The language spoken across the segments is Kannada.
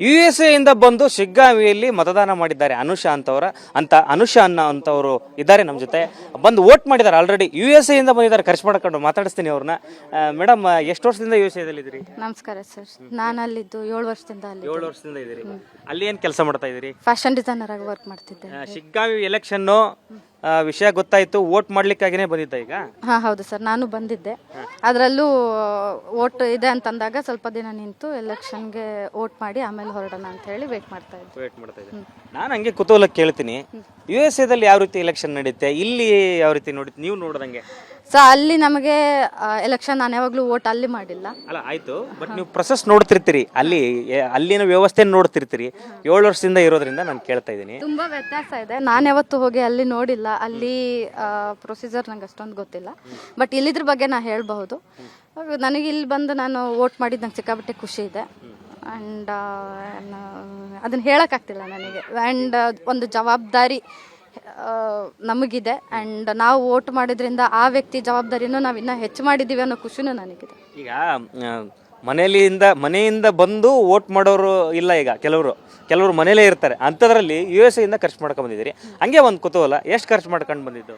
USA ಇಂದ ಬಂದು ಶಿಗ್ಗಾವಿಯಲ್ಲಿ ಮತದಾನ ಮಾಡಿದ್ದಾರೆ ಅನುಷಾ ಅಂತವರು ಇದ್ದಾರೆ ನಮ್ಮ ಜೊತೆ. ಬಂದು ವೋಟ್ ಮಾಡಿದ್ದಾರೆ ಆಲ್ರೆಡಿ. USA ಇಂದ ಬಂದಿದ್ದಾರೆ. ಖರ್ಚು ಮಾಡ್ಕೊಂಡು ಮಾತಾಡಿಸ್ತೀನಿ ಅವ್ರನ್ನ. ಮೇಡಮ್, ಎಷ್ಟು ವರ್ಷದಿಂದ USA ದಲ್ಲಿ ಇದ್ದೀರಿ? ನಮಸ್ಕಾರ ಸರ್, ನಾನು ಅಲ್ಲಿದ್ದು 7 ವರ್ಷದಿಂದ 7 ವರ್ಷದಿಂದ ಇದ್ದೀರಿ. ಅಲ್ಲಿ ಏನು ಕೆಲಸ ಮಾಡ್ತಾ ಇದ್ದೀರಿ? ಫ್ಯಾಷನ್ ಡಿಸೈನರ್ ಆಗಿ ವರ್ಕ್ ಮಾಡ್ತಿದ್ದೆ. ಶಿಗ್ಗಾವಿ ಎಲೆಕ್ಷನ್ ವಿಷಯ ಗೊತ್ತಾಯ್ತು, ವೋಟ್ ಮಾಡ್ಲಿಕ್ಕಾಗಿನೇ ಬಂದಿದ್ದ ಈಗ? ಹಾ ಹೌದು ಸರ್, ನಾನು ಬಂದಿದ್ದೆ. ಅದರಲ್ಲೂ ವೋಟ್ ಇದೆ ಅಂತಂದಾಗ ಸ್ವಲ್ಪ ದಿನ ನಿಂತು ಎಲೆಕ್ಷನ್ಗೆ ವೋಟ್ ಮಾಡಿ ಆಮೇಲೆ ಹೊರಡೋಣ ಅಂತ ಹೇಳಿ ವೇಟ್ ಮಾಡ್ತಾ ಇದ್ದೆ. ನಾನು ಹಂಗೆ ಕುತೂಹಲ ಕೇಳ್ತೀನಿ, USA ದಲ್ಲಿ ಯಾವ ರೀತಿ ಎಲೆಕ್ಷನ್ ನಡೀತೆ, ಇಲ್ಲಿ ಯಾವ ರೀತಿ ನೀವು ನೋಡ್ದಂಗೆ? ಸೊ ಅಲ್ಲಿ ನಮಗೆ ಎಲೆಕ್ಷನ್ ನಾನು ಯಾವಾಗಲೂ ವೋಟ್ ಅಲ್ಲಿ ಮಾಡಿಲ್ಲ. ಅಲ್ಲ ಆಯ್ತು, ಬಟ್ ನೀವು ಪ್ರೊಸೆಸ್ ನೋಡ್ತಿರ್ತೀರಿ, ಅಲ್ಲಿನ ವ್ಯವಸ್ಥೆ ನೋಡ್ತಿರ್ತೀರಿ. 7 ವರ್ಷದಿಂದ ಇರೋದ್ರಿಂದ ನಾನು ಕೇಳ್ತಾ ಇದ್ದೀನಿ. ತುಂಬಾ ವ್ಯತ್ಯಾಸ ಇದೆ. ನಾನು ಯಾವತ್ತು ಹೋಗಿ ಅಲ್ಲಿ ನೋಡಿಲ್ಲ. ಅಲ್ಲಿ ಪ್ರೊಸೀಜರ್ ನಂಗೆ ಅಷ್ಟೊಂದು ಗೊತ್ತಿಲ್ಲ. ಬಟ್ ಇಲ್ಲಿದ್ರ ಬಗ್ಗೆ ನಾನು ಹೇಳಬಹುದು. ನನಗೆ ಇಲ್ಲಿ ಬಂದು ನಾನು ವೋಟ್ ಮಾಡಿದ್ದು ನಂಗೆ ಸಿಕ್ಕಾಪಟ್ಟೆ ಖುಷಿ ಇದೆ. ಆ್ಯಂಡ್ ಅದನ್ನು ಹೇಳೋಕ್ಕಾಗ್ತಿಲ್ಲ ನನಗೆ. ಆ್ಯಂಡ್ ಒಂದು ಜವಾಬ್ದಾರಿ ನಮಗಿದೆ. ಆ್ಯಂಡ್ ನಾವು ವೋಟ್ ಮಾಡಿದ್ರಿಂದ ಆ ವ್ಯಕ್ತಿ ಜವಾಬ್ದಾರಿನೂ ನಾವು ಇನ್ನೂ ಹೆಚ್ಚು ಮಾಡಿದ್ದೀವಿ ಅನ್ನೋ ಖುಷಿನೂ ನನಗಿದೆ. ಈಗ ಮನೆಯಿಂದ ಬಂದು ವೋಟ್ ಮಾಡೋರು ಇಲ್ಲ. ಈಗ ಕೆಲವರು ಮನೇಲೇ ಇರ್ತಾರೆ. ಅಂಥದ್ರಲ್ಲಿ USA ಇಂದ ಖರ್ಚು ಮಾಡ್ಕೊಂಡು ಬಂದಿದ್ದೀರಿ. ಹಂಗೆ ಒಂದು ಕುತೂಹಲ, ಎಷ್ಟು ಖರ್ಚು ಮಾಡ್ಕೊಂಡು ಬಂದಿದ್ದು?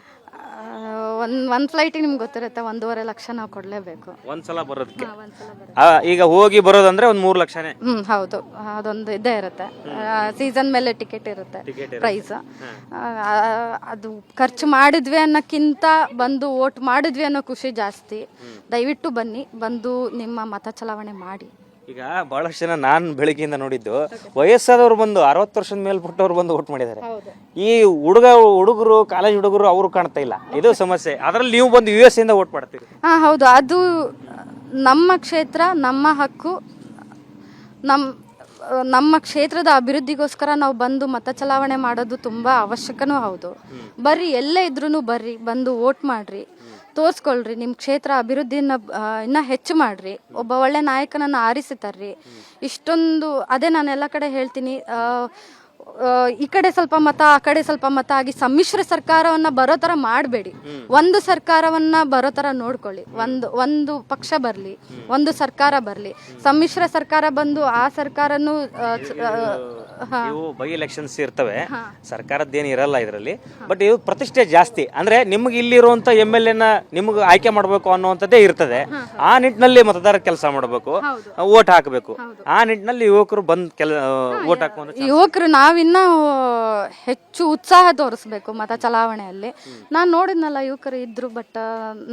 ಒಂದು ಫ್ಲೈಟಿಗೆ ನಿಮ್ಗೆ ಗೊತ್ತಿರುತ್ತೆ, 1.5 ಲಕ್ಷ ನಾವು ಕೊಡಲೇಬೇಕು ಒಂದ್ಸಲ ಬರೋದಕ್ಕೆ. ಈಗ ಹೋಗಿ ಬರೋದಂದ್ರೆ ಒಂದು 3 ಲಕ್ಷನೇ. ಹೌದು, ಅದೊಂದು ಇದೇ ಇರುತ್ತೆ. ಸೀಸನ್ ಮೇಲೆ ಟಿಕೆಟ್ ಇರುತ್ತೆ, ಪ್ರೈಸ್. ಅದು ಖರ್ಚು ಮಾಡಿದ್ವಿ ಅನ್ನೋಕ್ಕಿಂತ ಬಂದು ವೋಟ್ ಮಾಡಿದ್ವಿ ಅನ್ನೋ ಖುಷಿ ಜಾಸ್ತಿ. ದಯವಿಟ್ಟು ಬನ್ನಿ, ಬಂದು ನಿಮ್ಮ ಮತ ಚಲಾವಣೆ ಮಾಡಿ. ಈಗ ಬಹಳಷ್ಟು ಜನ ನಾನು ಬೆಳಗ್ಗೆಯಿಂದ ನೋಡಿದ್ದು, ವಯಸ್ಸಾದವ್ರು ಬಂದು 60 ವರ್ಷದ ಮೇಲ್ಪಟ್ಟವ್ರು ಬಂದು ವೋಟ್ ಮಾಡಿದ್ದಾರೆ. ಈ ಹುಡುಗರು ಕಾಲೇಜ್ ಹುಡುಗರು ಅವರು ಕಾಣ್ತಾ ಇಲ್ಲ. ಇದು ಸಮಸ್ಯೆ. ಅದರಲ್ಲಿ ನೀವು ಬಂದು US ಇಂದ ವೋಟ್ ಮಾಡ್ತೀರಿ? ಹೌದು, ಅದು ನಮ್ಮ ಕ್ಷೇತ್ರ, ನಮ್ಮ ಹಕ್ಕು. ನಮ್ಮ ಕ್ಷೇತ್ರದ ಅಭಿವೃದ್ಧಿಗೋಸ್ಕರ ನಾವು ಬಂದು ಮತ ಚಲಾವಣೆ ಮಾಡೋದು ತುಂಬ ಅವಶ್ಯಕನೂ ಹೌದು. ಬರ್ರಿ, ಎಲ್ಲೇ ಇದ್ರೂ ಬರ್ರಿ, ಬಂದು ವೋಟ್ ಮಾಡ್ರಿ, ತೋರಿಸ್ಕೊಳ್ರಿ, ನಿಮ್ಮ ಕ್ಷೇತ್ರ ಅಭಿವೃದ್ಧಿನ ಇನ್ನೂ ಹೆಚ್ಚು ಮಾಡ್ರಿ, ಒಬ್ಬ ಒಳ್ಳೆ ನಾಯಕನನ್ನು ಆರಿಸಿ ತರ್ರಿ. ಇಷ್ಟೊಂದು ಅದೇ ನಾನು ಎಲ್ಲ ಕಡೆ ಹೇಳ್ತೀನಿ, ಈ ಕಡೆ ಸ್ವಲ್ಪ ಮತ ಆ ಕಡೆ ಸ್ವಲ್ಪ ಮತ ಆಗಿ ಸಮ್ಮಿಶ್ರ ಸರ್ಕಾರವನ್ನ ಬರೋ ತರ ಮಾಡಬೇಡಿ. ಒಂದು ಸರ್ಕಾರವನ್ನ ಬರೋ ತರ ನೋಡ್ಕೊಳ್ಳಿ. ಒಂದು ಪಕ್ಷ ಬರ್ಲಿ, ಒಂದು ಸರ್ಕಾರ ಬರ್ಲಿ. ಸಮ್ಮಿಶ್ರ ಸರ್ಕಾರ ಬಂದು ಆ ಸರ್ಕಾರನು ಬೈ ಎಲೆಕ್ಷನ್ಸ್ ಇರ್ತವೆ, ಸರ್ಕಾರದ್ದೇನು ಇರಲ್ಲ ಇದರಲ್ಲಿ. ಬಟ್ ಇದು ಪ್ರತಿಷ್ಠೆ ಜಾಸ್ತಿ. ಅಂದ್ರೆ ನಿಮ್ಗೆ ಇಲ್ಲಿರುವಂತ MLA ನ ನಿಮ್ಗೆ ಆಯ್ಕೆ ಮಾಡಬೇಕು ಅನ್ನುವಂಥದ್ದೇ ಇರ್ತದೆ. ಆ ನಿಟ್ಟಿನಲ್ಲಿ ಮತದಾರ ಕೆಲಸ ಮಾಡಬೇಕು, ವೋಟ್ ಹಾಕಬೇಕು. ಆ ನಿಟ್ಟಿನಲ್ಲಿ ಯುವಕರು ಬಂದು ವೋಟ್ ಹಾಕುವಂತ ಯುವಕರು ನಾವಿನ್ನ ಹೆಚ್ಚು ಉತ್ಸಾಹ ತೋರಿಸ್ಬೇಕು ಮತ ಚಲಾವಣೆಯಲ್ಲಿ. ನಾನು ನೋಡಿದ್ನಲ್ಲ, ಯುವಕರು ಇದ್ರು, ಬಟ್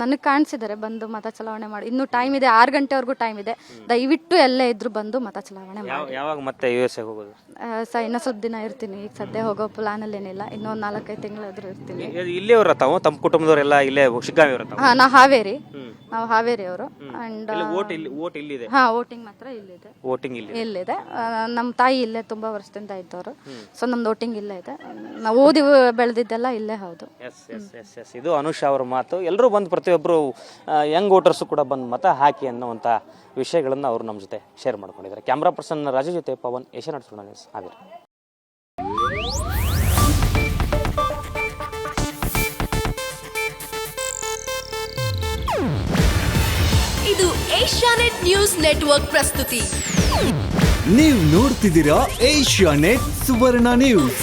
ನನಗೆ ಕಾಣಿಸಿದ್ದಾರೆ ಬಂದು ಮತ ಚಲಾವಣೆ ಮಾಡಿ. ಇನ್ನೂ ಟೈಮ್ ಇದೆ, 6 ಗಂಟೆವರೆಗೂ ಟೈಮ್ ಇದೆ. ದಯವಿಟ್ಟು ಎಲ್ಲೇ ಇದ್ರು ಬಂದು ಮತ ಚಲಾವಣೆ ಮಾಡಿ. ಯಾವಾಗ ಮತ್ತೆ USA ಹೋಗೋದು? ಇನ್ನೂ ಸ್ವಲ್ಪ ದಿನ ಇರ್ತೀನಿ. ಈಗ ಸದ್ಯ ಹೋಗೋ ಪ್ಲಾನ್ ಅಲ್ಲಿ ಏನಿಲ್ಲ. ಇನ್ನೊಂದು 4-5 ತಿಂಗಳಾದ್ರೂ ಇರ್ತೀನಿ. ಇಲ್ಲಿಯವರ ತಾವು ತಮ್ಮ ಕುಟುಂಬದವರೆಲ್ಲ ಇಲ್ಲೇ ಶಿಗ್ಗಾವಿ ಅವರ? ನಾವು ಹಾವೇರಿ ಅವರು. ಅಂಡ್ ವೋಟಿಂಗ್ ಮಾತ್ರ ಇಲ್ಲಿದೆ. ನಮ್ಮ ತಾಯಿ ಇಲ್ಲೇ ತುಂಬಾ ವರ್ಷದಿಂದ ಇದ್ದವರು. ಸೊ ನಮ್ದು ವೋಟಿಂಗ್ ಇಲ್ಲೇ ಇದೆ. ನಾವು ಓದಿ ಬೆಳೆದಿದ್ದೆಲ್ಲ ಇಲ್ಲೇ. ಹೌದು. ಇದು ಅನುಷಾ ಅವರ ಮಾತು. ಎಲ್ಲರೂ ಬಂದು ಪ್ರತಿಯೊಬ್ಬರು ಯಂಗ್ ವೋಟರ್ಸ್ ಕೂಡ ಬಂದು ಮತ ಹಾಕಿ ಅನ್ನುವಂಥ ವಿಷಯಗಳನ್ನು ಅವರು ನಮ್ಮ ಜೊತೆ ಶೇರ್ ಮಾಡ್ಕೊಂಡಿದ್ದಾರೆ. ಕ್ಯಾಮ್ರಾ ಪರ್ಸನ್ ರಾಜು ಜೊತೆ ಪವನ್, ಏಷ್ಯಾನೆಟ್ ಸುವರ್ಣ ನ್ಯೂಸ್, ಹಾವೇರಿ. ಇದು ಏಷ್ಯಾನೆಟ್ ನ್ಯೂಸ್ ನೆಟ್ವರ್ಕ್ ಪ್ರಸ್ತುತಿ. ನೀವು ನೋಡ್ತಿದ್ದೀರಾ ಏಷ್ಯಾನೆಟ್ ಸುವರ್ಣ ನ್ಯೂಸ್.